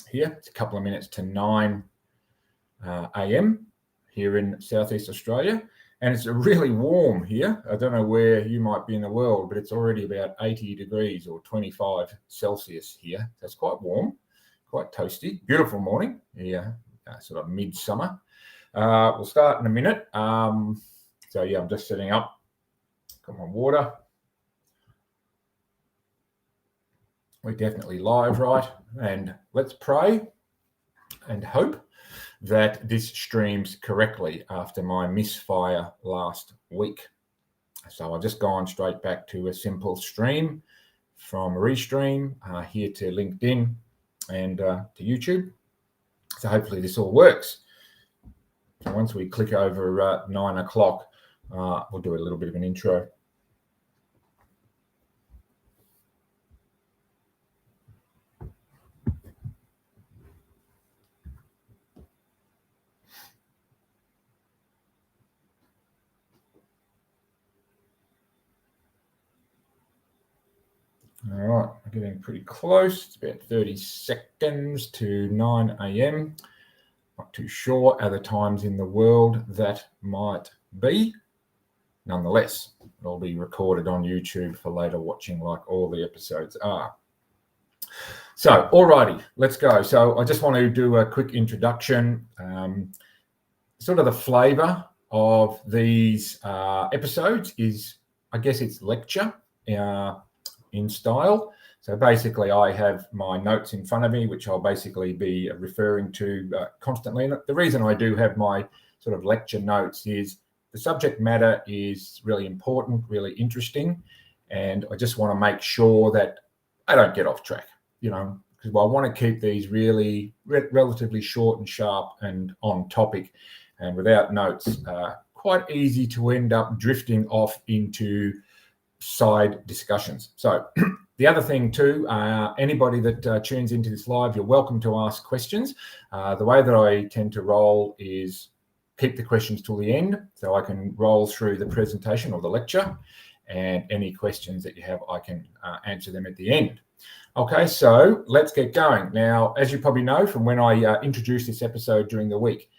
here. It's a couple of minutes to 9 a.m. here in Southeast Australia. And it's really warm here. I don't know where you might be in the world, but it's already about 80 degrees or 25 Celsius here. So it's quite warm, quite toasty. Beautiful morning, sort of midsummer. We'll start in a minute. I'm just setting up. Got my water. We're definitely live, right? And let's pray and hope that this streams correctly after my misfire last week. So I've just gone straight back to a simple stream from Restream here to LinkedIn and to YouTube. So hopefully this all works. So once we click over 9 o'clock, we'll do a little bit of an intro. All right, we're getting pretty close. It's about 30 seconds to 9 a.m. Not too sure other times in the world that might be. Nonetheless, it'll be recorded on YouTube for later watching like all the episodes are. So, alrighty, let's go. So I just want to do a quick introduction, sort of the flavor of these episodes is, I guess it's lecture in style. So basically I have my notes in front of me, which I'll basically be referring to constantly. And the reason I do have my sort of lecture notes is the subject matter is really important, really interesting. And I just want to make sure that I don't get off track, because I want to keep these really relatively short and sharp and on topic, and without notes, quite easy to end up drifting off into side discussions. So the other thing too, anybody that tunes into this live, you're welcome to ask questions. The way that I tend to roll is keep the questions till the end, so I can roll through the presentation or the lecture, and any questions that you have, I can answer them at the end. Okay, so let's get going. Now, as you probably know from when I introduced this episode during the week,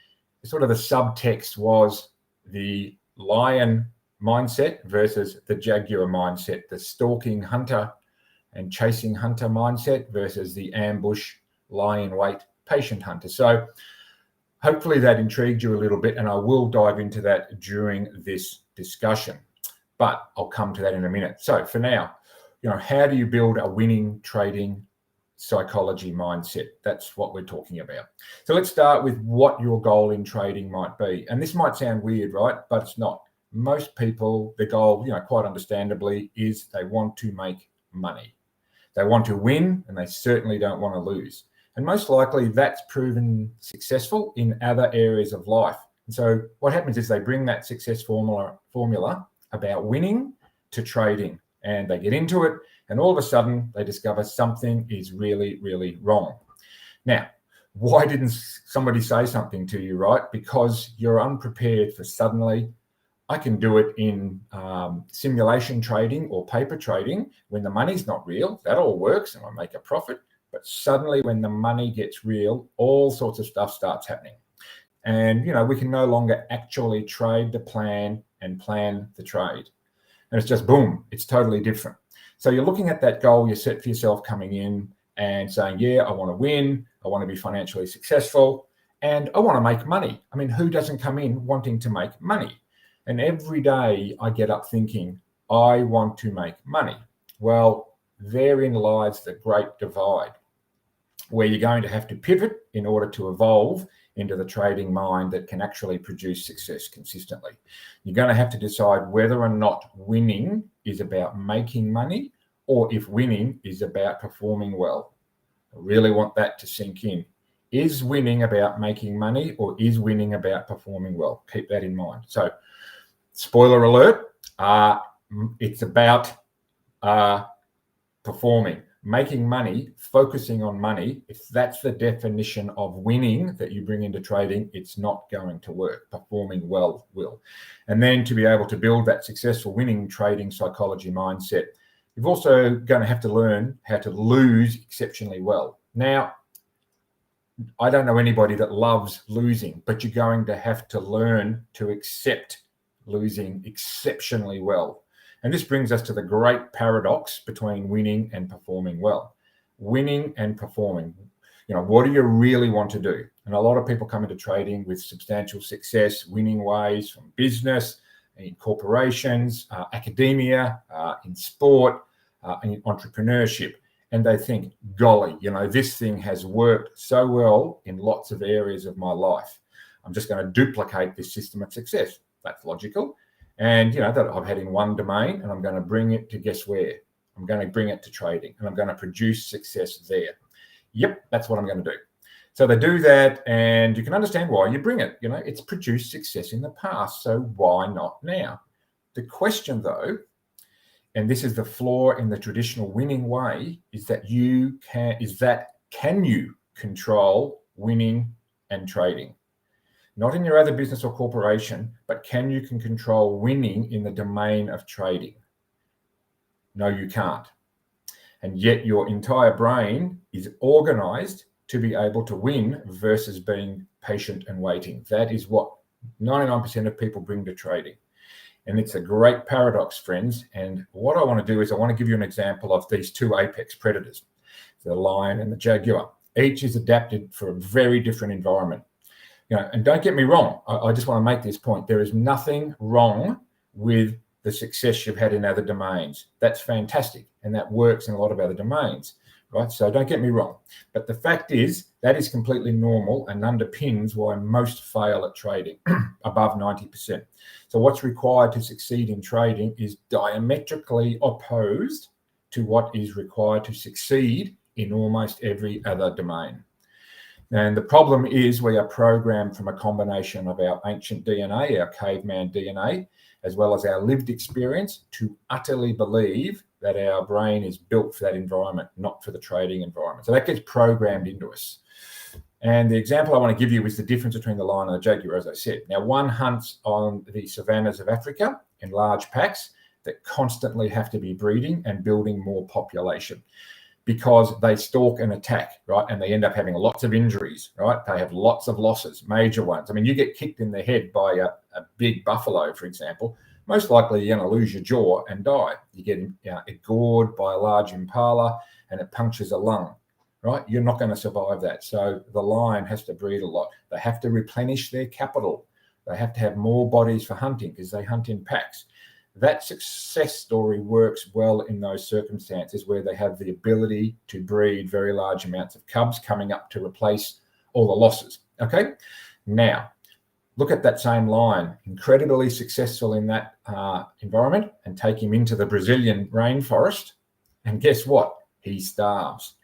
sort of the subtext was the lion mindset versus the jaguar mindset, the stalking hunter and chasing hunter mindset versus the ambush lie in wait patient hunter. So hopefully that intrigued you a little bit, and I will dive into that during this discussion, but I'll come to that in a minute. So for now, how do you build a winning trading psychology mindset? That's what we're talking about. So let's start with what your goal in trading might be. And this might sound weird, right? But it's not. Most people, the goal, quite understandably, is they want to make money. They want to win, and they certainly don't want to lose. And most likely that's proven successful in other areas of life. And so what happens is they bring that success formula about winning to trading, and they get into it, and all of a sudden they discover something is really, really wrong. Now, why didn't somebody say something to you, right? Because you're unprepared for suddenly, I can do it in simulation trading or paper trading when the money's not real. That all works and I make a profit. But suddenly when the money gets real, all sorts of stuff starts happening. And, we can no longer actually trade the plan and plan the trade. And it's just boom, it's totally different. So you're looking at that goal you set for yourself coming in and saying, yeah, I want to win. I want to be financially successful and I want to make money. I mean, who doesn't come in wanting to make money? And every day I get up thinking, I want to make money. Well, therein lies the great divide, where you're going to have to pivot in order to evolve into the trading mind that can actually produce success consistently. You're going to have to decide whether or not winning is about making money or if winning is about performing well. I really want that to sink in. Is winning about making money or is winning about performing well? Keep that in mind. So, spoiler alert, it's about performing, making money, focusing on money. If that's the definition of winning that you bring into trading, it's not going to work. Performing well will. And then to be able to build that successful winning trading psychology mindset, you're also going to have to learn how to lose exceptionally well. Now, I don't know anybody that loves losing, but you're going to have to learn to accept losing exceptionally well. And this brings us to the great paradox between winning and performing well. Winning and performing. What do you really want to do? And a lot of people come into trading with substantial success, winning ways from business, in corporations, academia, in sport, in entrepreneurship. And they think, golly, this thing has worked so well in lots of areas of my life. I'm just going to duplicate this system of success. That's logical. And, that I've had in one domain, and I'm going to bring it to guess where? I'm going to bring it to trading, and I'm going to produce success there. Yep, that's what I'm going to do. So they do that, and you can understand why you bring it. It's produced success in the past, so why not now? The question, though, and this is the flaw in the traditional winning way, is that can you control winning and trading? Not in your other business or corporation, but can you control winning in the domain of trading? No, you can't. And yet your entire brain is organized to be able to win versus being patient and waiting. That is what 99% of people bring to trading. And it's a great paradox, friends. And what I want to do is I want to give you an example of these two apex predators, the lion and the jaguar. Each is adapted for a very different environment. And don't get me wrong, I just want to make this point. There is nothing wrong with the success you've had in other domains. That's fantastic. And that works in a lot of other domains, right? So don't get me wrong. But the fact is that is completely normal and underpins why most fail at trading, above 90%. So what's required to succeed in trading is diametrically opposed to what is required to succeed in almost every other domain. And the problem is we are programmed from a combination of our ancient DNA, our caveman DNA, as well as our lived experience to utterly believe that our brain is built for that environment, not for the trading environment. So that gets programmed into us. And the example I want to give you is the difference between the lion and the jaguar, as I said. Now, one hunts on the savannas of Africa in large packs that constantly have to be breeding and building more population because they stalk and attack, right? And they end up having lots of injuries, right? They have lots of losses, major ones. I mean, you get kicked in the head by a big buffalo, for example, most likely you're going to lose your jaw and die. You get gored by a large impala and it punctures a lung, right? You're not going to survive that. So the lion has to breed a lot. They have to replenish their capital. They have to have more bodies for hunting because they hunt in packs. That success story works well in those circumstances where they have the ability to breed very large amounts of cubs coming up to replace all the losses. Okay, now look at that same lion, incredibly successful in that environment, and take him into the Brazilian rainforest, and guess what? He starves.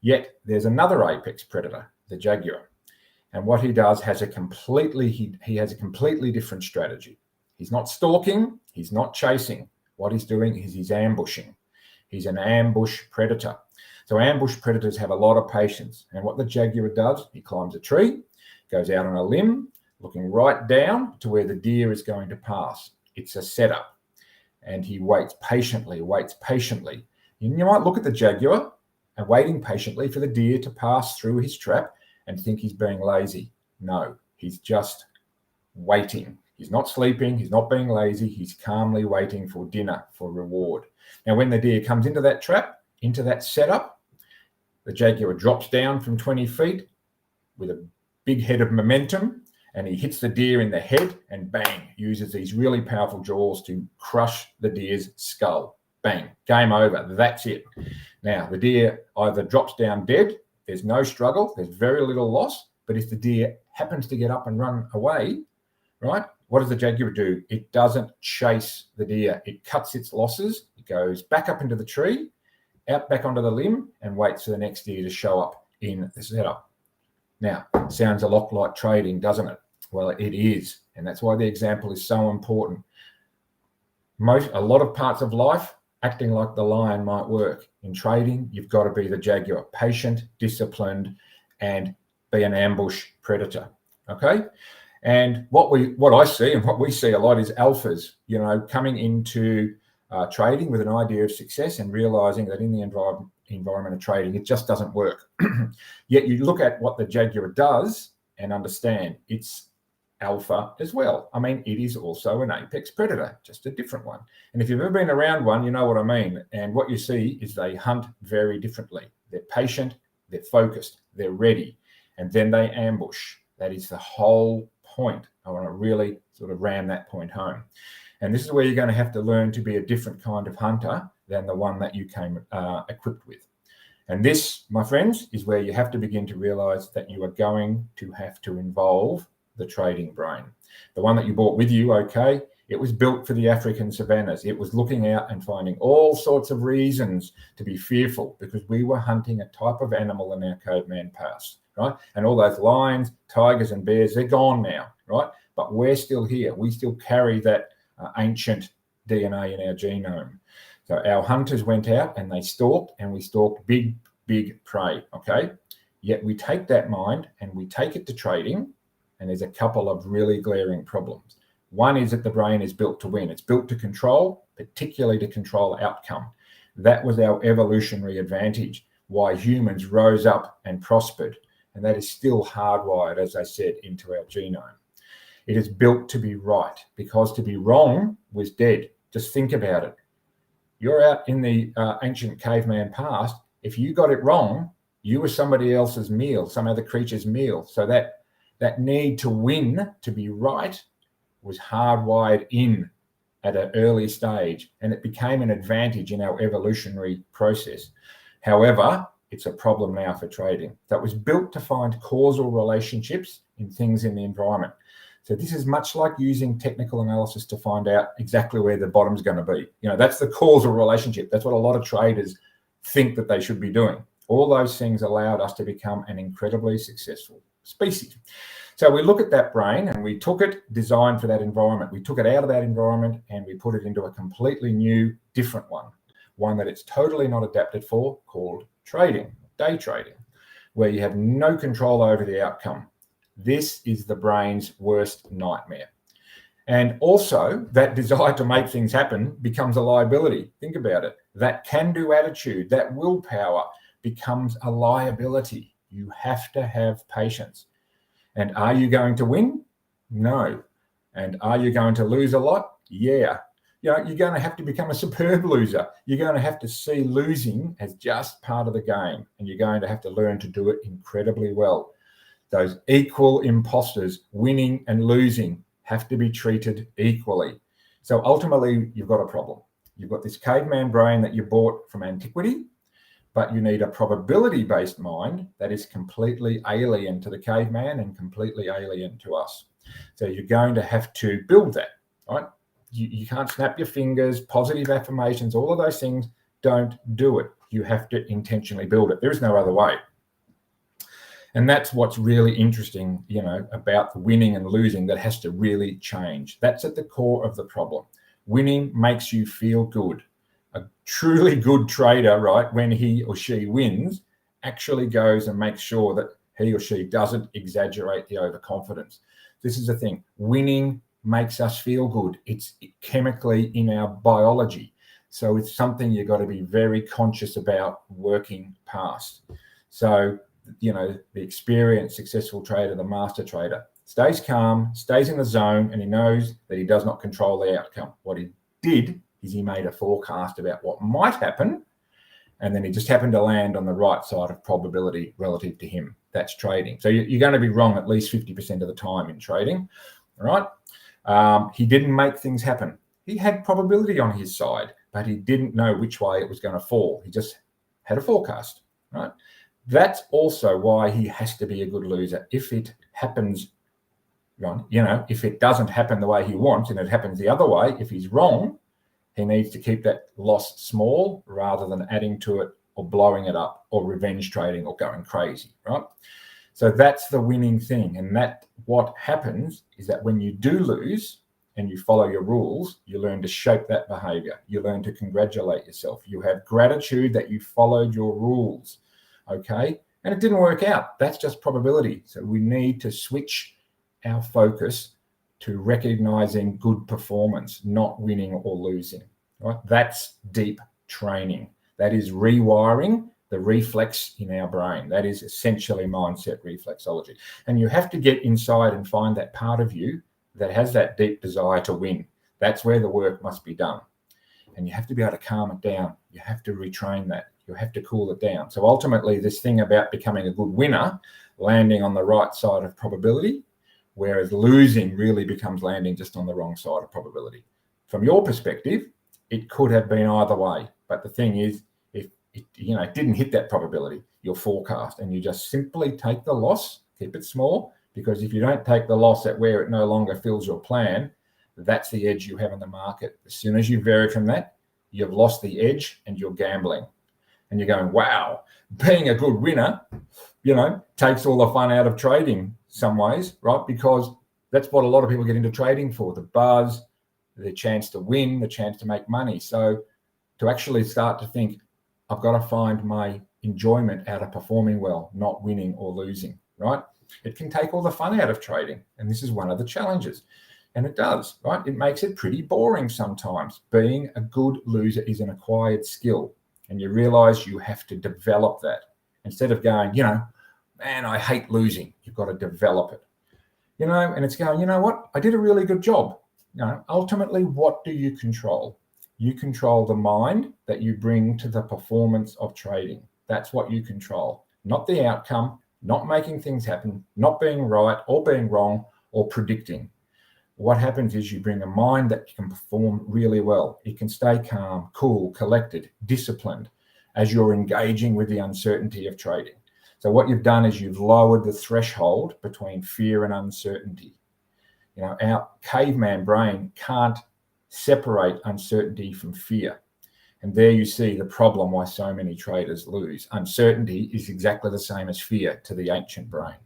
Yet there's another apex predator, the jaguar, and what he does has a completely different strategy. He's not stalking, he's not chasing. What he's doing is he's ambushing. He's an ambush predator. So ambush predators have a lot of patience. And what the jaguar does, he climbs a tree, goes out on a limb, looking right down to where the deer is going to pass. It's a setup. And he waits patiently. And you might look at the jaguar and waiting patiently for the deer to pass through his trap and think he's being lazy. No, he's just waiting. He's not sleeping. He's not being lazy. He's calmly waiting for dinner, for reward. Now, when the deer comes into that trap, into that setup, the jaguar drops down from 20 feet with a big head of momentum, and he hits the deer in the head and bang, uses these really powerful jaws to crush the deer's skull. Bang, game over. That's it. Now, the deer either drops down dead. There's no struggle. There's very little loss. But if the deer happens to get up and run away, right, what does the jaguar do? It doesn't chase the deer. It cuts its losses. It goes back up into the tree, out back onto the limb, and waits for the next deer to show up in the setup. Now, sounds a lot like trading, doesn't it? Well, it is. And that's why the example is so important. A lot of parts of life, acting like the lion might work. In trading, you've got to be the jaguar, patient, disciplined, and be an ambush predator. Okay? And what I see and what we see a lot is alphas, coming into trading with an idea of success and realizing that in the environment of trading. It just doesn't work. Yet you look at what the jaguar does and understand it's alpha as well. I mean, it is also an apex predator, just a different one. And if you've ever been around one, you know what I mean. And what you see is they hunt very differently. They're patient, they're focused, they're ready, and then they ambush. That is the whole point. I want to really sort of ram that point home. And this is where you're going to have to learn to be a different kind of hunter than the one that you came equipped with. And this, my friends, is where you have to begin to realize that you are going to have to involve the trading brain. The one that you brought with you, okay, it was built for the African savannas. It was looking out and finding all sorts of reasons to be fearful because we were hunting a type of animal in our caveman past, right? And all those lions, tigers, and bears, they're gone now, right? But we're still here. We still carry that ancient DNA in our genome. So our hunters went out and they stalked, and we stalked big, big prey, okay? Yet we take that mind and we take it to trading, and there's a couple of really glaring problems. One is that the brain is built to win. It's built to control, particularly to control outcome. That was our evolutionary advantage, why humans rose up and prospered. And that is still hardwired, as I said, into our genome. It is built to be right, because to be wrong was dead. Just think about it. You're out in the ancient caveman past. If you got it wrong, you were somebody else's meal, some other creature's meal. So that need to win, to be right, was hardwired in at an early stage, and it became an advantage in our evolutionary process. However, it's a problem now for trading. That was built to find causal relationships in things in the environment. So this is much like using technical analysis to find out exactly where the bottom's going to be. You know, that's the causal relationship. That's what a lot of traders think that they should be doing. All those things allowed us to become an incredibly successful species. So we look at that brain and we took it designed for that environment. We took it out of that environment and we put it into a completely new, different one that it's totally not adapted for, called trading, day trading, where you have no control over the outcome. This is the brain's worst nightmare. And also that desire to make things happen becomes a liability. Think about it. That can-do attitude, that willpower becomes a liability. You have to have patience. And are you going to win? No. And are you going to lose a lot? Yeah. You know, you're going to have to become a superb loser. You're going to have to see losing as just part of the game, and you're going to have to learn to do it incredibly well. Those equal imposters, winning and losing, have to be treated equally. So ultimately, you've got a problem. You've got this caveman brain that you bought from antiquity, but you need a probability-based mind that is completely alien to the caveman and completely alien to us. So you're going to have to build that, right? You can't snap your fingers, positive affirmations, all of those things, don't do it. You have to intentionally build it. There is no other way. And that's what's really interesting, you know, about the winning and losing that has to really change. That's at the core of the problem. Winning makes you feel good. A truly good trader, right, when he or she wins, actually goes and makes sure that he or she doesn't exaggerate the overconfidence. This is the thing. Winning makes us feel good. It's chemically in our biology. So it's something you've got to be very conscious about working past. So, you know, the experienced, successful trader, the master trader, stays calm, stays in the zone, and he knows that he does not control the outcome. What he did is he made a forecast about what might happen, and then he just happened to land on the right side of probability relative to him. That's trading. So you're going to be wrong at least 50% of the time in trading, all right? He didn't make things happen. He had probability on his side, but he didn't know which way it was going to fall. He just had a forecast, right? That's also why he has to be a good loser. If it happens, you know, if it doesn't happen the way he wants and it happens the other way, if he's wrong, he needs to keep that loss small rather than adding to it or blowing it up or revenge trading or going crazy, right? So that's the winning thing. And that what happens is that when you do lose and you follow your rules, you learn to shape that behavior. You learn to congratulate yourself. You have gratitude that you followed your rules, okay? And it didn't work out. That's just probability. So we need to switch our focus to recognizing good performance, not winning or losing, right? That's deep training. That is rewiring the reflex in our brain. That is essentially mindset reflexology. And you have to get inside and find that part of you that has that deep desire to win. That's where the work must be done. And you have to be able to calm it down. You have to retrain that. You have to cool it down. So ultimately, this thing about becoming a good winner, landing on the right side of probability, whereas losing really becomes landing just on the wrong side of probability. From your perspective, it could have been either way. But the thing is, if it didn't hit that probability, your forecast, and you just simply take the loss, keep it small, because if you don't take the loss at where it no longer fills your plan, that's the edge you have in the market. As soon as you vary from that, you've lost the edge and you're gambling. And you're going, wow, being a good winner, takes all the fun out of trading some ways, right? Because that's what a lot of people get into trading for, the buzz, the chance to win, the chance to make money. So to actually start to think, I've got to find my enjoyment out of performing well, not winning or losing, right? It can take all the fun out of trading. And this is one of the challenges. And it does, right? It makes it pretty boring sometimes. Being a good loser is an acquired skill. And you realize you have to develop that. Instead of going, man, I hate losing. You've got to develop it. And it's going, you know what? I did a really good job. Ultimately, what do you control? You control the mind that you bring to the performance of trading. That's what you control, not the outcome, not making things happen, not being right or being wrong or predicting. What happens is you bring a mind that can perform really well. It can stay calm, cool, collected, disciplined as you're engaging with the uncertainty of trading. So what you've done is you've lowered the threshold between fear and uncertainty. Our caveman brain can't separate uncertainty from fear. And there you see the problem why so many traders lose. Uncertainty is exactly the same as fear to the ancient brain.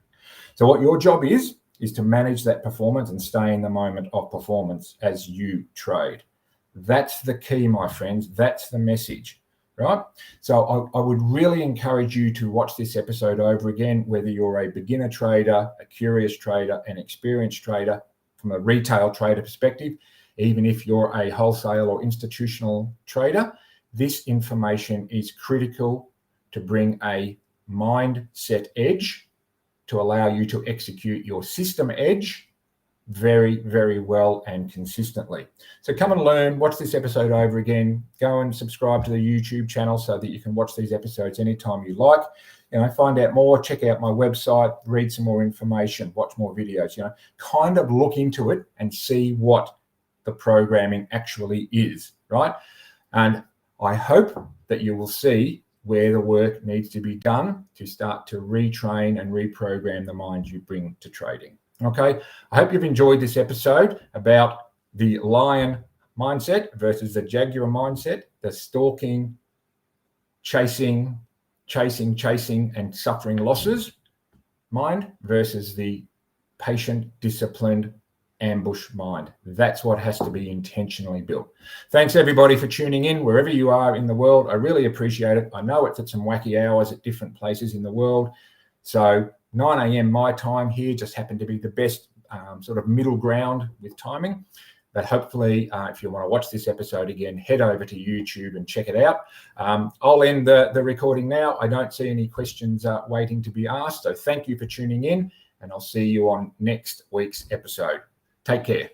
So what your job is to manage that performance and stay in the moment of performance as you trade. That's the key, my friends. That's the message, right? So I would really encourage you to watch this episode over again, whether you're a beginner trader, a curious trader, an experienced trader, from a retail trader perspective, even if you're a wholesale or institutional trader. This information is critical to bring a mindset edge to allow you to execute your system edge very, very well and consistently. So come and learn, watch this episode over again, go and subscribe to the YouTube channel so that you can watch these episodes anytime you like. Find out more, check out my website, read some more information, watch more videos, kind of look into it and see what the programming actually is, right? And I hope that you will see where the work needs to be done to start to retrain and reprogram the mind you bring to trading. Okay, I hope you've enjoyed this episode about the lion mindset versus the jaguar mindset, the stalking, chasing, and suffering losses mind versus the patient, disciplined, ambush mind. That's what has to be intentionally built. Thanks everybody for tuning in wherever you are in the world. I really appreciate it. I know it's at some wacky hours at different places in the world. So 9 a.m. my time here just happened to be the best sort of middle ground with timing. But hopefully, if you want to watch this episode again, head over to YouTube and check it out. I'll end the recording now. I don't see any questions waiting to be asked. So thank you for tuning in, and I'll see you on next week's episode. Take care.